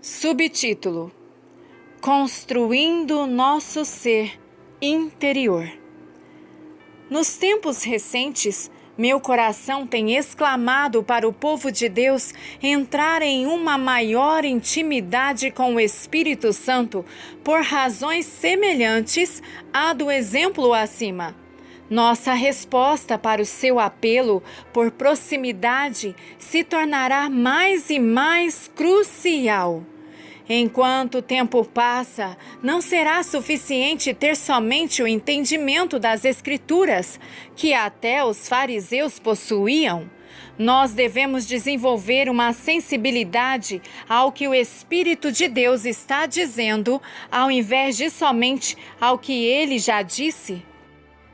Subtítulo: Construindo nosso ser interior. Nos tempos recentes, meu coração tem exclamado para o povo de Deus entrar em uma maior intimidade com o Espírito Santo por razões semelhantes à do exemplo acima. Nossa resposta para o seu apelo por proximidade se tornará mais e mais crucial. Enquanto o tempo passa, não será suficiente ter somente o entendimento das Escrituras, que até os fariseus possuíam. Nós devemos desenvolver uma sensibilidade ao que o Espírito de Deus está dizendo, ao invés de somente ao que ele já disse.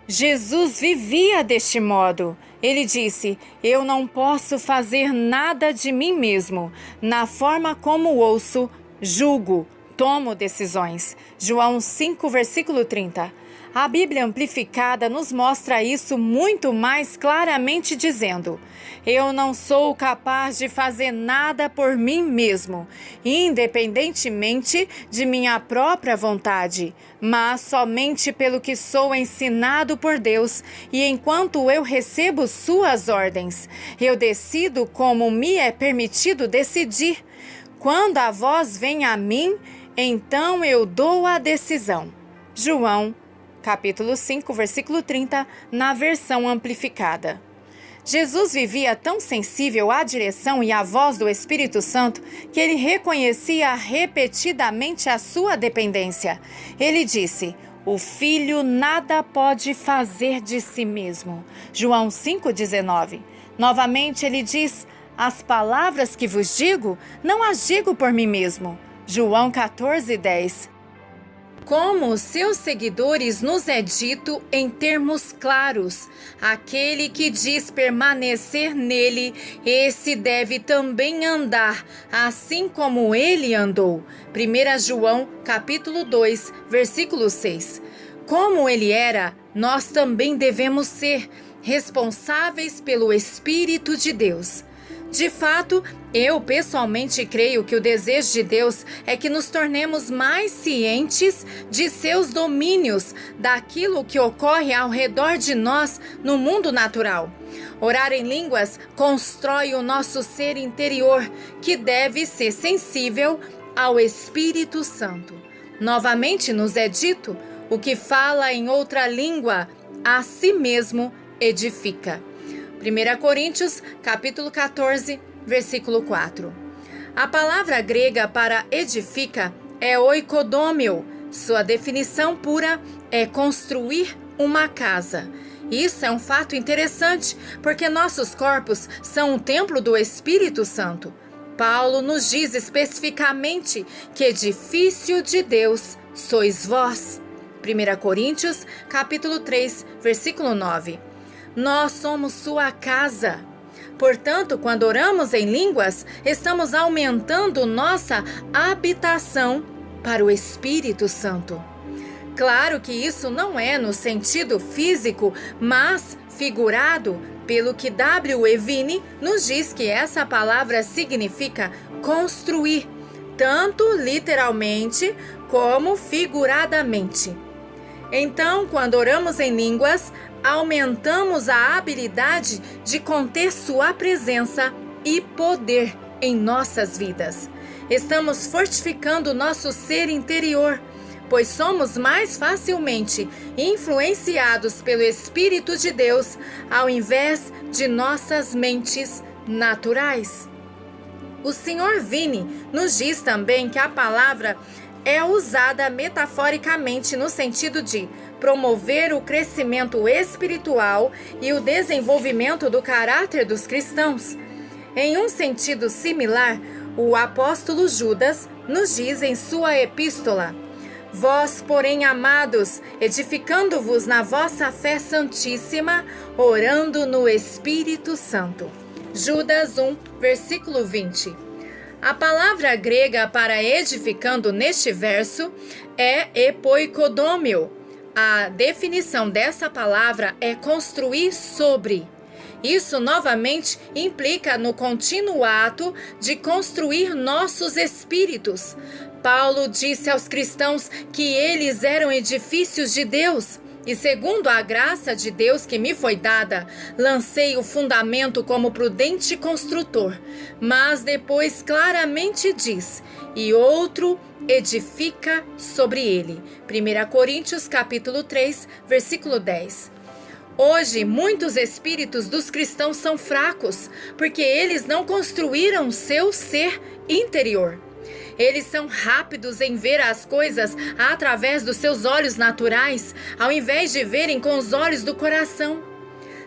Jesus vivia deste modo. Ele disse: "Eu não posso fazer nada de mim mesmo. Na forma como ouço, julgo, tomo decisões." João 5, versículo 30. A Bíblia Amplificada nos mostra isso muito mais claramente dizendo: "Eu não sou capaz de fazer nada por mim mesmo, independentemente de minha própria vontade, mas somente pelo que sou ensinado por Deus, e enquanto eu recebo suas ordens, eu decido como me é permitido decidir. Quando a voz vem a mim, então eu dou a decisão." João, capítulo 5, versículo 30, na versão amplificada. Jesus vivia tão sensível à direção e à voz do Espírito Santo que ele reconhecia repetidamente a sua dependência. Ele disse: "O Filho nada pode fazer de si mesmo." João 5,19. Novamente ele diz: "As palavras que vos digo, não as digo por mim mesmo." João 14,10. Como seus seguidores, nos é dito em termos claros: aquele que diz permanecer nele, esse deve também andar, assim como ele andou. 1 João, capítulo 2, versículo 6. Como ele era, nós também devemos ser responsáveis pelo Espírito de Deus. De fato, eu pessoalmente creio que o desejo de Deus é que nos tornemos mais cientes de seus domínios, daquilo que ocorre ao redor de nós no mundo natural. Orar em línguas constrói o nosso ser interior, que deve ser sensível ao Espírito Santo. Novamente nos é dito: o que fala em outra língua, a si mesmo edifica. 1 Coríntios, capítulo 14, versículo 4. A palavra grega para edifica é oikodômio. Sua definição pura é construir uma casa. Isso é um fato interessante, porque nossos corpos são o templo do Espírito Santo. Paulo nos diz especificamente que edifício de Deus sois vós. 1 Coríntios, capítulo 3, versículo 9. Nós somos sua casa. Portanto, quando oramos em línguas, estamos aumentando nossa habitação para o Espírito Santo. Claro que isso não é no sentido físico, mas figurado, pelo que W. Evine nos diz que essa palavra significa construir, tanto literalmente como figuradamente. Então, quando oramos em línguas, aumentamos a habilidade de conter sua presença e poder em nossas vidas. Estamos fortificando nosso ser interior, pois somos mais facilmente influenciados pelo Espírito de Deus ao invés de nossas mentes naturais. O Sr. Vine nos diz também que a palavra é usada metaforicamente no sentido de promover o crescimento espiritual e o desenvolvimento do caráter dos cristãos. Em um sentido similar, o apóstolo Judas nos diz em sua epístola: "Vós, porém, amados, edificando-vos na vossa fé santíssima, orando no Espírito Santo." Judas 1, versículo 20. A palavra grega para edificando neste verso é epoikodômio. A definição dessa palavra é construir sobre. Isso novamente implica no contínuo ato de construir nossos espíritos. Paulo disse aos cristãos que eles eram edifícios de Deus. E segundo a graça de Deus que me foi dada, lancei o fundamento como prudente construtor. Mas depois claramente diz, e outro edifica sobre ele. 1 Coríntios capítulo 3, versículo 10. Hoje, muitos espíritos dos cristãos são fracos, porque eles não construíram seu ser interior. Eles são rápidos em ver as coisas através dos seus olhos naturais, ao invés de verem com os olhos do coração.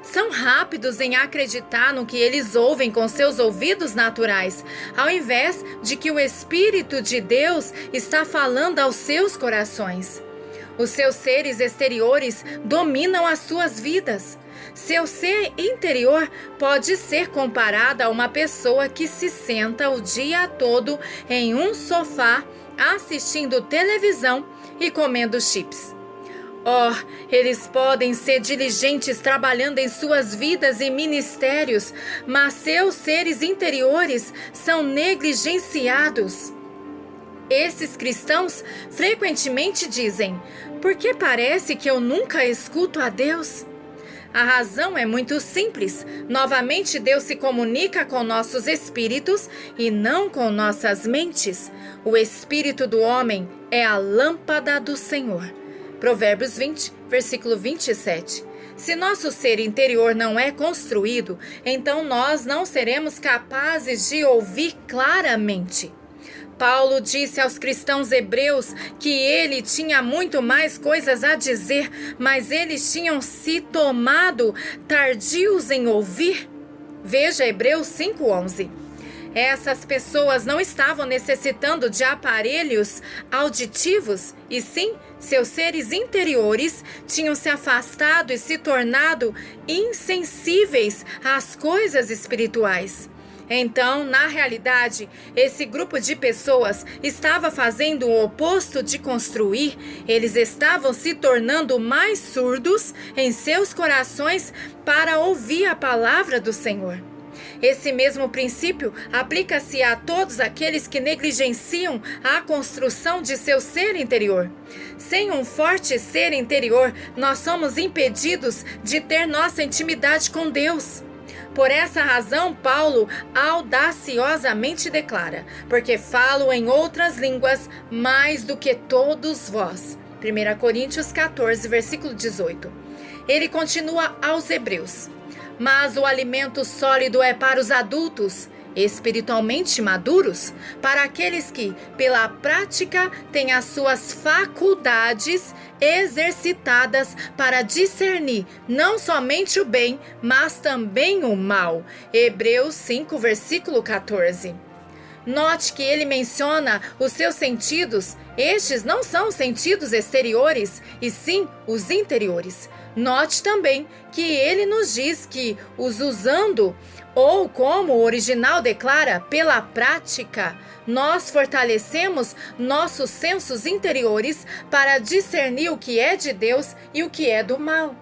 São rápidos em acreditar no que eles ouvem com seus ouvidos naturais, ao invés de que o Espírito de Deus está falando aos seus corações. Os seus seres exteriores dominam as suas vidas. Seu ser interior pode ser comparado a uma pessoa que se senta o dia todo em um sofá, assistindo televisão e comendo chips. Eles podem ser diligentes trabalhando em suas vidas e ministérios, mas seus seres interiores são negligenciados. Esses cristãos frequentemente dizem: "Por que parece que eu nunca escuto a Deus?" A razão é muito simples. Novamente, Deus se comunica com nossos espíritos e não com nossas mentes. O espírito do homem é a lâmpada do Senhor. Provérbios 20, versículo 27. Se nosso ser interior não é construído, então nós não seremos capazes de ouvir claramente. Paulo disse aos cristãos hebreus que ele tinha muito mais coisas a dizer, mas eles tinham se tomado tardios em ouvir. Veja Hebreus 5:11. Essas pessoas não estavam necessitando de aparelhos auditivos, e sim, seus seres interiores tinham se afastado e se tornado insensíveis às coisas espirituais. Então, na realidade, esse grupo de pessoas estava fazendo o oposto de construir. Eles estavam se tornando mais surdos em seus corações para ouvir a palavra do Senhor. Esse mesmo princípio aplica-se a todos aqueles que negligenciam a construção de seu ser interior. Sem um forte ser interior, nós somos impedidos de ter nossa intimidade com Deus. Por essa razão, Paulo audaciosamente declara: "Porque falo em outras línguas mais do que todos vós." 1 Coríntios 14, versículo 18. Ele continua aos hebreus: "Mas o alimento sólido é para os adultos, espiritualmente maduros, para aqueles que, pela prática, têm as suas faculdades exercitadas para discernir não somente o bem, mas também o mal." Hebreus 5, versículo 14. Note que ele menciona os seus sentidos. Estes não são sentidos exteriores, e sim os interiores. Note também que ele nos diz que os usando, ou como o original declara, pela prática, nós fortalecemos nossos sensos interiores para discernir o que é de Deus e o que é do mal.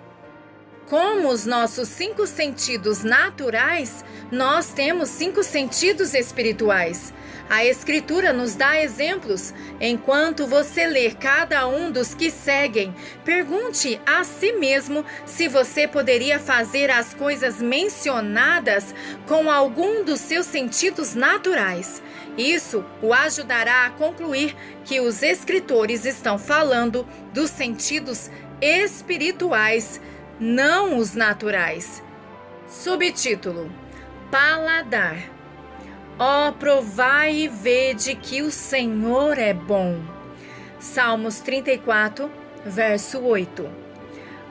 Como os nossos 5 sentidos naturais, nós temos 5 sentidos espirituais. A Escritura nos dá exemplos. Enquanto você ler cada um dos que seguem, pergunte a si mesmo se você poderia fazer as coisas mencionadas com algum dos seus sentidos naturais. Isso o ajudará a concluir que os escritores estão falando dos sentidos espirituais, não os naturais. Subtítulo: Paladar. Provai e vede que o Senhor é bom. Salmos 34, verso 8.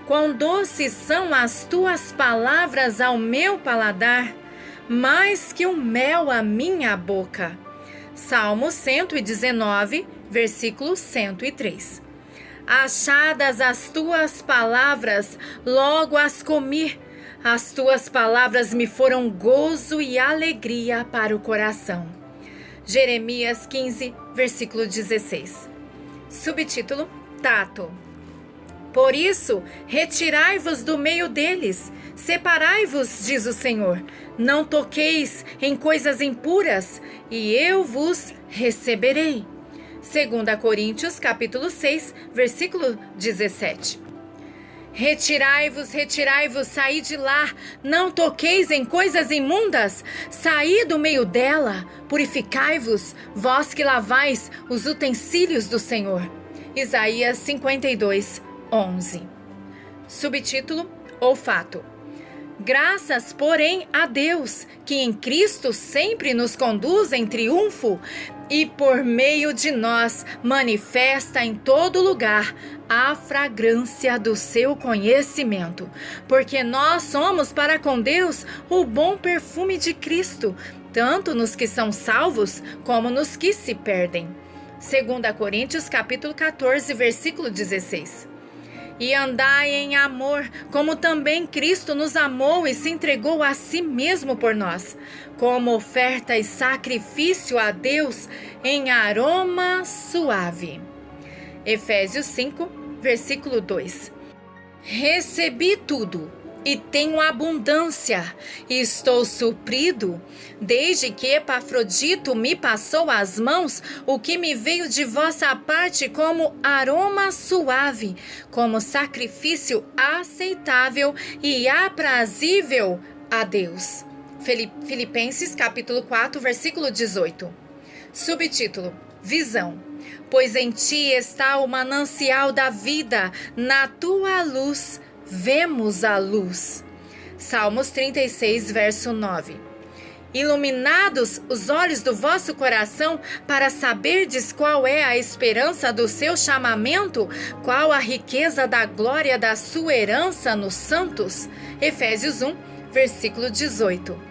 Quão doces são as tuas palavras ao meu paladar, mais que o mel à minha boca. Salmo 119, versículo 103. Achadas as tuas palavras, logo as comi. As tuas palavras me foram gozo e alegria para o coração. Jeremias 15, versículo 16. Subtítulo: Tato. Por isso, retirai-vos do meio deles, separai-vos, diz o Senhor. Não toqueis em coisas impuras, e eu vos receberei. 2 Coríntios, capítulo 6, versículo 17. Retirai-vos, retirai-vos, saí de lá, não toqueis em coisas imundas, saí do meio dela, purificai-vos, vós que lavais os utensílios do Senhor. Isaías 52, 11. Subtítulo: Olfato. Graças, porém, a Deus, que em Cristo sempre nos conduz em triunfo e por meio de nós manifesta em todo lugar a fragrância do seu conhecimento, porque nós somos para com Deus o bom perfume de Cristo, tanto nos que são salvos como nos que se perdem. 2 Coríntios capítulo 14, versículo 16. E andai em amor, como também Cristo nos amou e se entregou a si mesmo por nós, como oferta e sacrifício a Deus em aroma suave. Efésios 5, versículo 2. Recebi tudo e tenho abundância, e estou suprido, desde que Epafrodito me passou às mãos o que me veio de vossa parte como aroma suave, como sacrifício aceitável e aprazível a Deus. Filipenses capítulo 4, versículo 18. Subtítulo: Visão. Pois em ti está o manancial da vida, na tua luz vemos a luz. Salmos 36, verso 9. Iluminados os olhos do vosso coração, para saberdes qual é a esperança do seu chamamento, qual a riqueza da glória da sua herança nos santos. Efésios 1, versículo 18.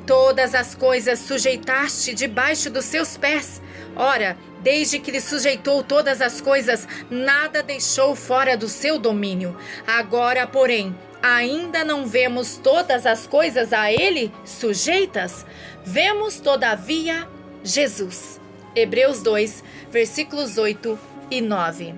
Todas as coisas sujeitaste debaixo dos seus pés. Ora, desde que lhe sujeitou todas as coisas, nada deixou fora do seu domínio. Agora, porém, ainda não vemos todas as coisas a ele sujeitas. Vemos, todavia, Jesus. Hebreus 2, versículos 8 e 9.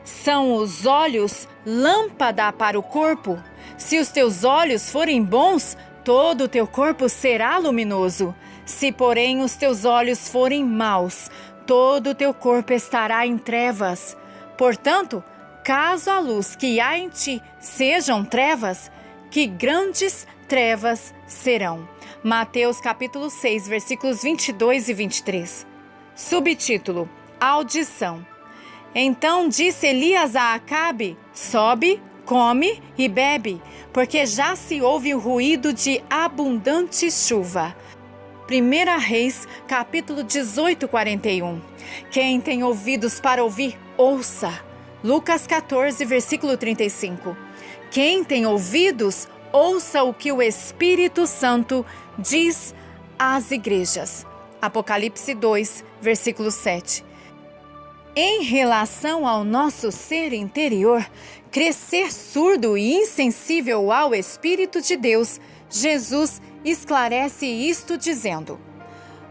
São os olhos lâmpada para o corpo. Se os teus olhos forem bons, todo o teu corpo será luminoso. Se, porém, os teus olhos forem maus, todo o teu corpo estará em trevas. Portanto, caso a luz que há em ti sejam trevas, que grandes trevas serão. Mateus capítulo 6, versículos 22 e 23. Subtítulo: Audição. Então disse Elias a Acabe: sobe, come e bebe, porque já se ouve o ruído de abundante chuva. 1 Reis, capítulo 18, 41. Quem tem ouvidos para ouvir, ouça. Lucas 14, versículo 35. Quem tem ouvidos, ouça o que o Espírito Santo diz às igrejas. Apocalipse 2, versículo 7. Em relação ao nosso ser interior, crescer surdo e insensível ao Espírito de Deus, Jesus esclarece isto dizendo: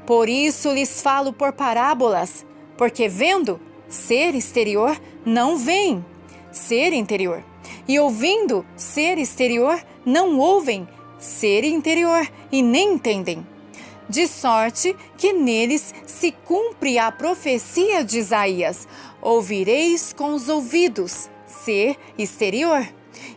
por isso lhes falo por parábolas, porque vendo, ser exterior, não veem, ser interior, e ouvindo, ser exterior, não ouvem, ser interior, e nem entendem. De sorte que neles se cumpre a profecia de Isaías: ouvireis com os ouvidos, ser exterior,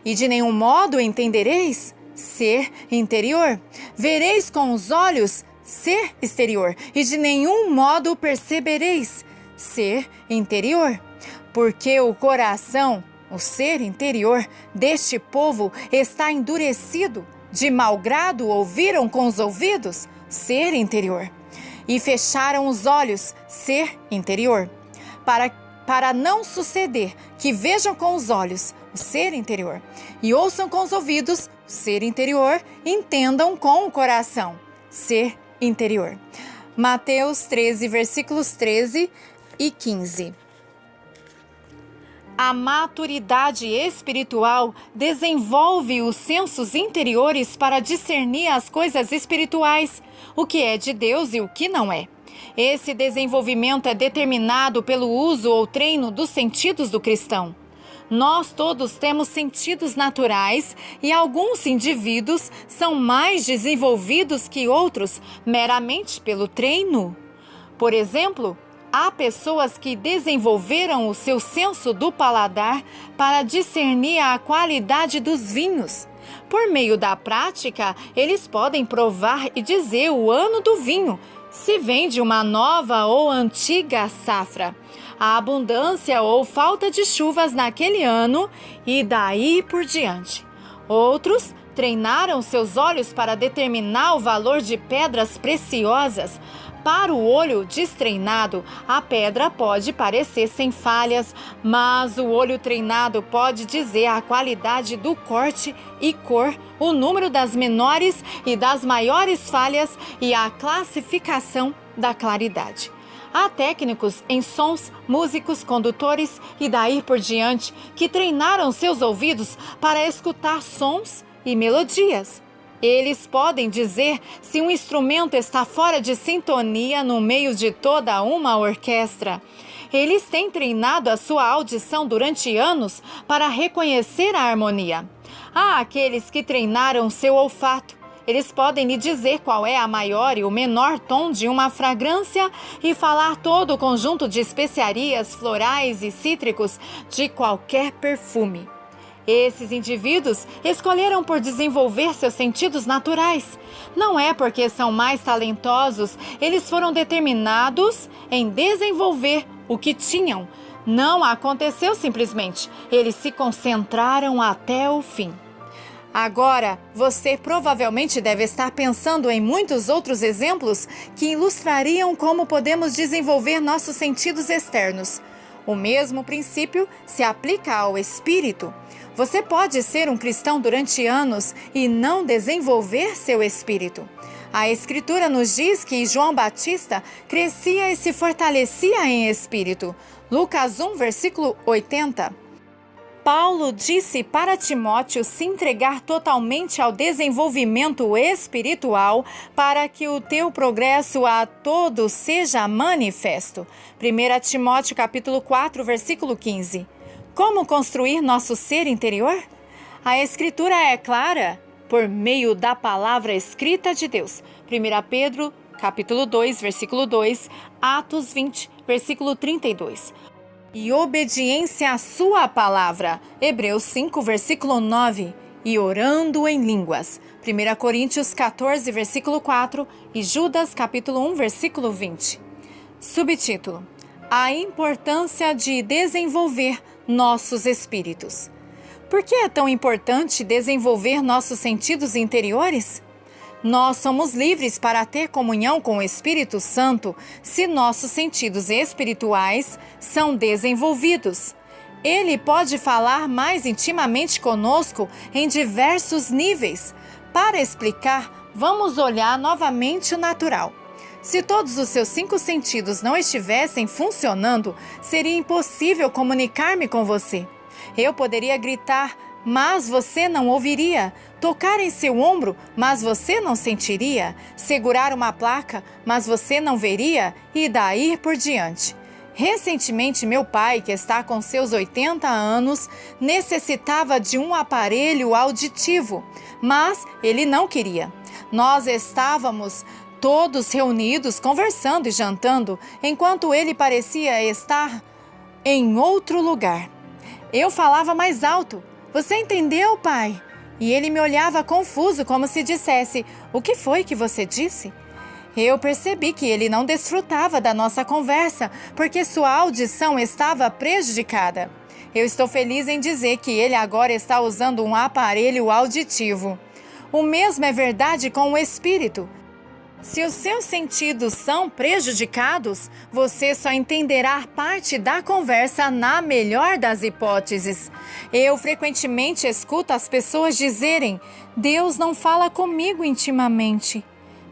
e de nenhum modo entendereis, ser interior. Vereis com os olhos, ser exterior, e de nenhum modo percebereis, ser interior. Porque o coração, o ser interior deste povo está endurecido, de mau grado ouviram com os ouvidos, ser interior, e fecharam os olhos, ser interior, para não suceder que vejam com os olhos, o ser interior, e ouçam com os ouvidos, o ser interior, e entendam com o coração, ser interior. Mateus 13, versículos 13 e 15. A maturidade espiritual desenvolve os sensos interiores para discernir as coisas espirituais, o que é de Deus e o que não é. Esse desenvolvimento é determinado pelo uso ou treino dos sentidos do cristão. Nós todos temos sentidos naturais e alguns indivíduos são mais desenvolvidos que outros meramente pelo treino. Por exemplo, há pessoas que desenvolveram o seu senso do paladar para discernir a qualidade dos vinhos. Por meio da prática, eles podem provar e dizer o ano do vinho, se vem de uma nova ou antiga safra, a abundância ou falta de chuvas naquele ano e daí por diante. Outros treinaram seus olhos para determinar o valor de pedras preciosas. Para o olho destreinado, a pedra pode parecer sem falhas, mas o olho treinado pode dizer a qualidade do corte e cor, o número das menores e das maiores falhas e a classificação da claridade. Há técnicos em sons, músicos, condutores e daí por diante que treinaram seus ouvidos para escutar sons e melodias. Eles podem dizer se um instrumento está fora de sintonia no meio de toda uma orquestra. Eles têm treinado a sua audição durante anos para reconhecer a harmonia. Há aqueles que treinaram seu olfato. Eles podem lhe dizer qual é a maior e o menor tom de uma fragrância e falar todo o conjunto de especiarias, florais e cítricos de qualquer perfume. Esses indivíduos escolheram por desenvolver seus sentidos naturais. Não é porque são mais talentosos, eles foram determinados em desenvolver o que tinham. Não aconteceu simplesmente, eles se concentraram até o fim. Agora, você provavelmente deve estar pensando em muitos outros exemplos que ilustrariam como podemos desenvolver nossos sentidos externos. O mesmo princípio se aplica ao espírito. Você pode ser um cristão durante anos e não desenvolver seu espírito. A Escritura nos diz que João Batista crescia e se fortalecia em espírito. Lucas 1, versículo 80. Paulo disse para Timóteo se entregar totalmente ao desenvolvimento espiritual para que o teu progresso a todos seja manifesto. 1 Timóteo capítulo 4, versículo 15. Como construir nosso ser interior? A Escritura é clara por meio da palavra escrita de Deus. 1 Pedro capítulo 2, versículo 2, Atos 20, versículo 32. E obediência à sua palavra. Hebreus 5, versículo 9. E orando em línguas. 1 Coríntios 14, versículo 4 e Judas capítulo 1, versículo 20. Subtítulo: A importância de desenvolver nossos espíritos. Por que é tão importante desenvolver nossos sentidos interiores? Nós somos livres para ter comunhão com o Espírito Santo se nossos sentidos espirituais são desenvolvidos. Ele pode falar mais intimamente conosco em diversos níveis. Para explicar, vamos olhar novamente o natural. Se todos os seus 5 sentidos não estivessem funcionando, seria impossível comunicar-me com você. Eu poderia gritar, mas você não ouviria. Tocar em seu ombro, mas você não sentiria. Segurar uma placa, mas você não veria. E daí por diante. Recentemente, meu pai, que está com seus 80 anos, necessitava de um aparelho auditivo, mas ele não queria. Nós estávamos todos reunidos, conversando e jantando, enquanto ele parecia estar em outro lugar. Eu falava mais alto. Você entendeu, pai? E ele me olhava confuso, como se dissesse: o que foi que você disse? Eu percebi que ele não desfrutava da nossa conversa, porque sua audição estava prejudicada. Eu estou feliz em dizer que ele agora está usando um aparelho auditivo. O mesmo é verdade com o espírito. Se os seus sentidos são prejudicados, você só entenderá parte da conversa na melhor das hipóteses. Eu frequentemente escuto as pessoas dizerem: Deus não fala comigo intimamente.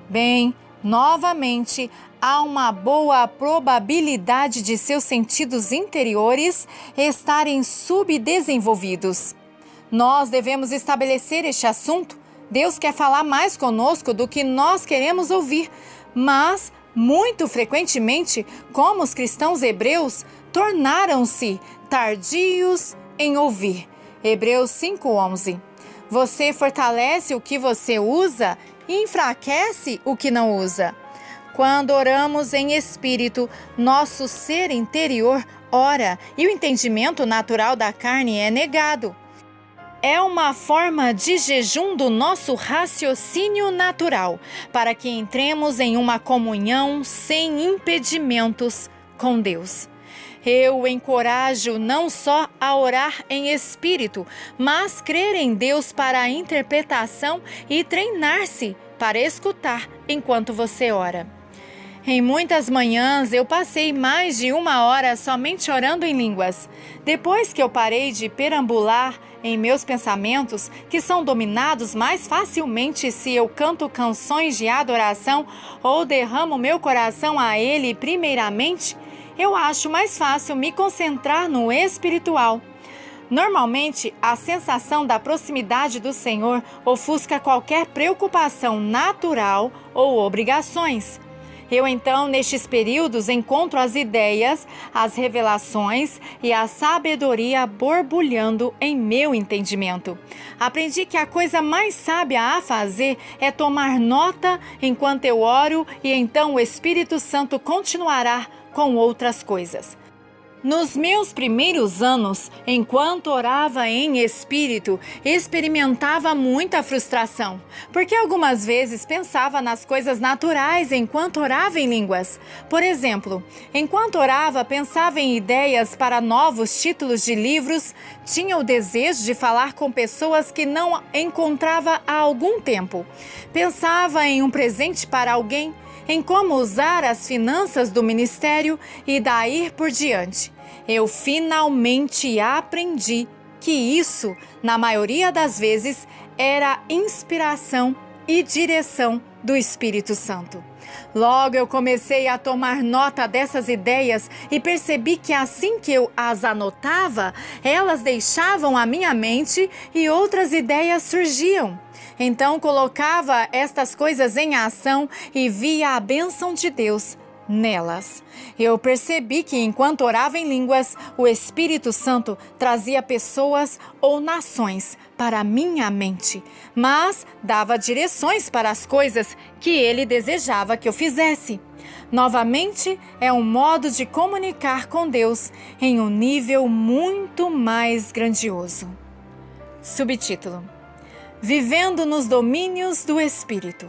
Bem, novamente, há uma boa probabilidade de seus sentidos interiores estarem subdesenvolvidos. Nós devemos estabelecer este assunto. Deus quer falar mais conosco do que nós queremos ouvir, mas, muito frequentemente, como os cristãos hebreus, tornaram-se tardios em ouvir. Hebreus 5:11. Você fortalece o que você usa e enfraquece o que não usa. Quando oramos em espírito, nosso ser interior ora e o entendimento natural da carne é negado. É uma forma de jejum do nosso raciocínio natural, para que entremos em uma comunhão sem impedimentos com Deus. Eu o encorajo não só a orar em espírito, mas crer em Deus para a interpretação e treinar-se para escutar enquanto você ora. Em muitas manhãs eu passei mais de 1 hora somente orando em línguas. Depois que eu parei de perambular em meus pensamentos, que são dominados mais facilmente se eu canto canções de adoração ou derramo meu coração a Ele primeiramente, eu acho mais fácil me concentrar no espiritual. Normalmente, a sensação da proximidade do Senhor ofusca qualquer preocupação natural ou obrigações. Eu então, nestes períodos, encontro as ideias, as revelações e a sabedoria borbulhando em meu entendimento. Aprendi que a coisa mais sábia a fazer é tomar nota enquanto eu oro e então o Espírito Santo continuará com outras coisas. Nos meus primeiros anos, enquanto orava em espírito, experimentava muita frustração, porque algumas vezes pensava nas coisas naturais enquanto orava em línguas. Por exemplo, enquanto orava, pensava em ideias para novos títulos de livros, tinha o desejo de falar com pessoas que não encontrava há algum tempo. Pensava em um presente para alguém, em como usar as finanças do ministério e daí por diante. Eu finalmente aprendi que isso, na maioria das vezes, era inspiração e direção do Espírito Santo. Logo eu comecei a tomar nota dessas ideias e percebi que assim que eu as anotava, elas deixavam a minha mente e outras ideias surgiam. Então colocava estas coisas em ação e via a bênção de Deus nelas. Eu percebi que enquanto orava em línguas, o Espírito Santo trazia pessoas ou nações para minha mente, mas dava direções para as coisas que ele desejava que eu fizesse. Novamente, é um modo de comunicar com Deus em um nível muito mais grandioso. Subtítulo: Vivendo nos domínios do Espírito.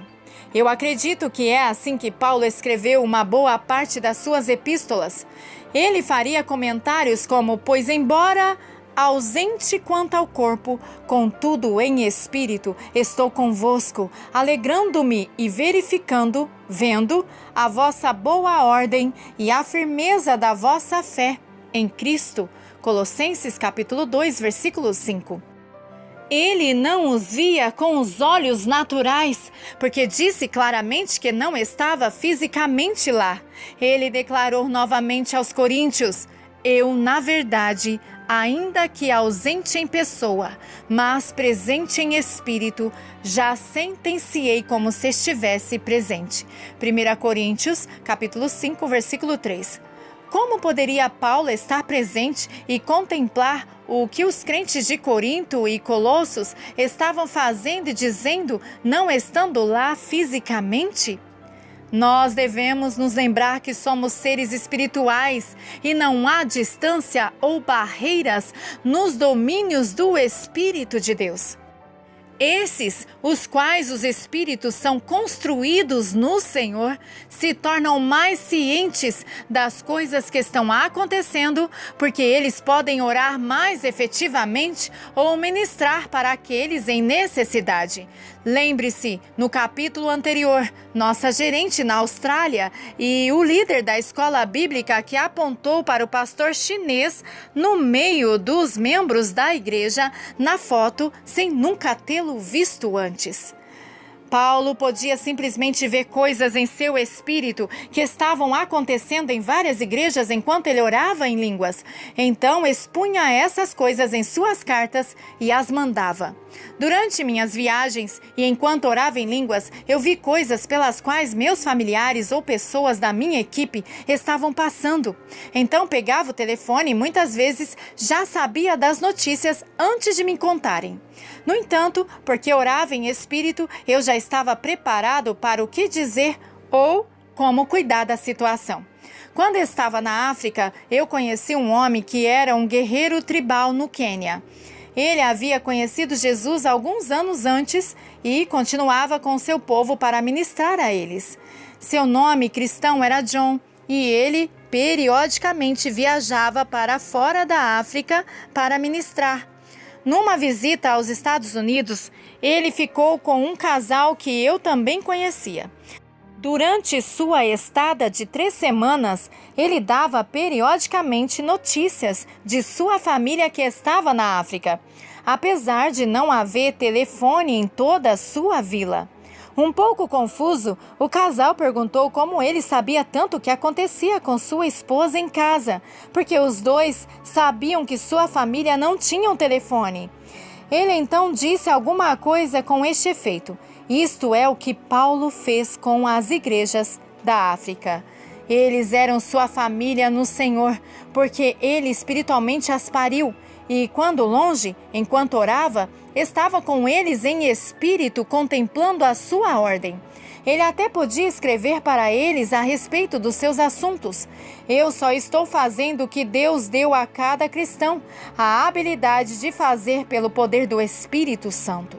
Eu acredito que é assim que Paulo escreveu uma boa parte das suas epístolas. Ele faria comentários como: pois embora ausente quanto ao corpo, contudo em espírito, estou convosco, alegrando-me e verificando, vendo a vossa boa ordem e a firmeza da vossa fé em Cristo. Colossenses capítulo 2, versículo 5. Ele não os via com os olhos naturais, porque disse claramente que não estava fisicamente lá. Ele declarou novamente aos coríntios: eu, na verdade, ainda que ausente em pessoa, mas presente em espírito, já sentenciei como se estivesse presente. 1 Coríntios, capítulo 5, versículo 3. Como poderia Paulo estar presente e contemplar o que os crentes de Corinto e Colossos estavam fazendo e dizendo, não estando lá fisicamente? Nós devemos nos lembrar que somos seres espirituais e não há distância ou barreiras nos domínios do Espírito de Deus. Esses, os quais os espíritos são construídos no Senhor, se tornam mais cientes das coisas que estão acontecendo, porque eles podem orar mais efetivamente ou ministrar para aqueles em necessidade. Lembre-se, no capítulo anterior, nossa gerente na Austrália e o líder da escola bíblica que apontou para o pastor chinês no meio dos membros da igreja na foto sem nunca tê-lo visto antes. Paulo podia simplesmente ver coisas em seu espírito que estavam acontecendo em várias igrejas enquanto ele orava em línguas. Então expunha essas coisas em suas cartas e as mandava. Durante minhas viagens e enquanto orava em línguas, eu vi coisas pelas quais meus familiares ou pessoas da minha equipe estavam passando. Então pegava o telefone e muitas vezes já sabia das notícias antes de me contarem. No entanto, porque orava em espírito, eu já estava preparado para o que dizer ou como cuidar da situação. Quando estava na África, eu conheci um homem que era um guerreiro tribal no Quênia. Ele havia conhecido Jesus alguns anos antes e continuava com seu povo para ministrar a eles. Seu nome cristão era John e ele periodicamente viajava para fora da África para ministrar. Numa visita aos Estados Unidos, ele ficou com um casal que eu também conhecia. Durante sua estada de 3 semanas, ele dava periodicamente notícias de sua família que estava na África, apesar de não haver telefone em toda a sua vila. Um pouco confuso, o casal perguntou como ele sabia tanto o que acontecia com sua esposa em casa, porque os dois sabiam que sua família não tinha um telefone. Ele então disse alguma coisa com este efeito: isto é o que Paulo fez com as igrejas da África. Eles eram sua família no Senhor, porque ele espiritualmente as pariu. E quando longe, enquanto orava, estava com eles em espírito contemplando a sua ordem. Ele até podia escrever para eles a respeito dos seus assuntos. Eu só estou fazendo o que Deus deu a cada cristão, a habilidade de fazer pelo poder do Espírito Santo.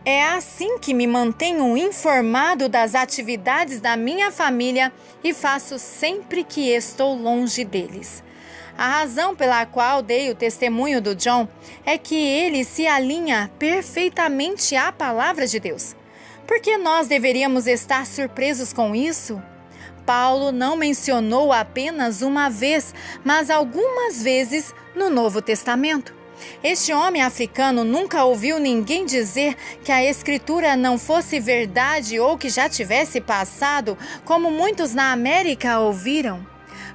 É assim que me mantenho informado das atividades da minha família e faço sempre que estou longe deles. A razão pela qual dei o testemunho do John é que ele se alinha perfeitamente à palavra de Deus. Por que nós deveríamos estar surpresos com isso? Paulo não mencionou apenas uma vez, mas algumas vezes no Novo Testamento. Este homem africano nunca ouviu ninguém dizer que a Escritura não fosse verdade ou que já tivesse passado, como muitos na América ouviram.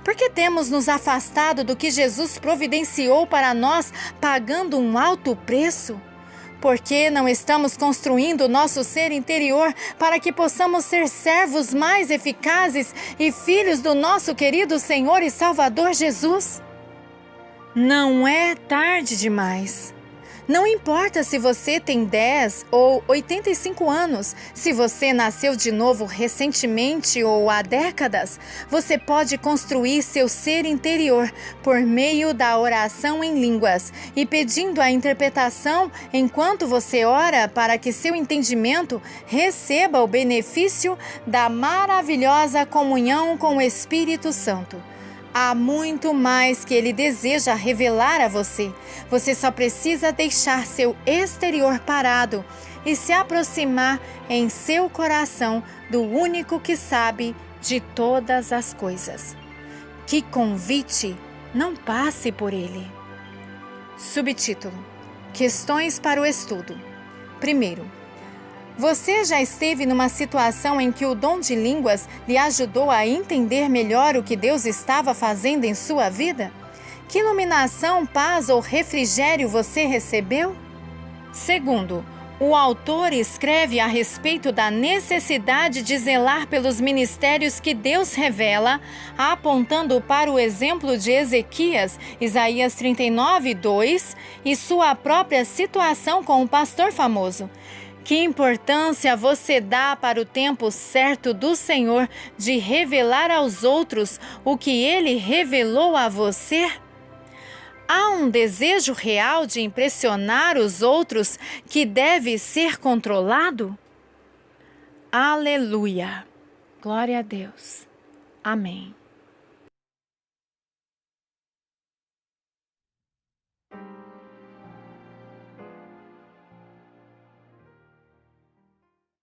Por que temos nos afastado do que Jesus providenciou para nós, pagando um alto preço? Por que não estamos construindo o nosso ser interior para que possamos ser servos mais eficazes e filhos do nosso querido Senhor e Salvador Jesus? Não é tarde demais. Não importa se você tem 10 ou 85 anos, se você nasceu de novo recentemente ou há décadas, você pode construir seu ser interior por meio da oração em línguas e pedindo a interpretação enquanto você ora para que seu entendimento receba o benefício da maravilhosa comunhão com o Espírito Santo. Há muito mais que ele deseja revelar a você. Você só precisa deixar seu exterior parado e se aproximar em seu coração do único que sabe de todas as coisas. Que convite, não passe por ele. Subtítulo: Questões para o estudo. Primeiro, você já esteve numa situação em que o dom de línguas lhe ajudou a entender melhor o que Deus estava fazendo em sua vida? Que iluminação, paz ou refrigério você recebeu? Segundo, o autor escreve a respeito da necessidade de zelar pelos ministérios que Deus revela, apontando para o exemplo de Ezequias, Isaías 39:2, e sua própria situação com o pastor famoso. Que importância você dá para o tempo certo do Senhor de revelar aos outros o que Ele revelou a você? Há um desejo real de impressionar os outros que deve ser controlado? Aleluia! Glória a Deus. Amém.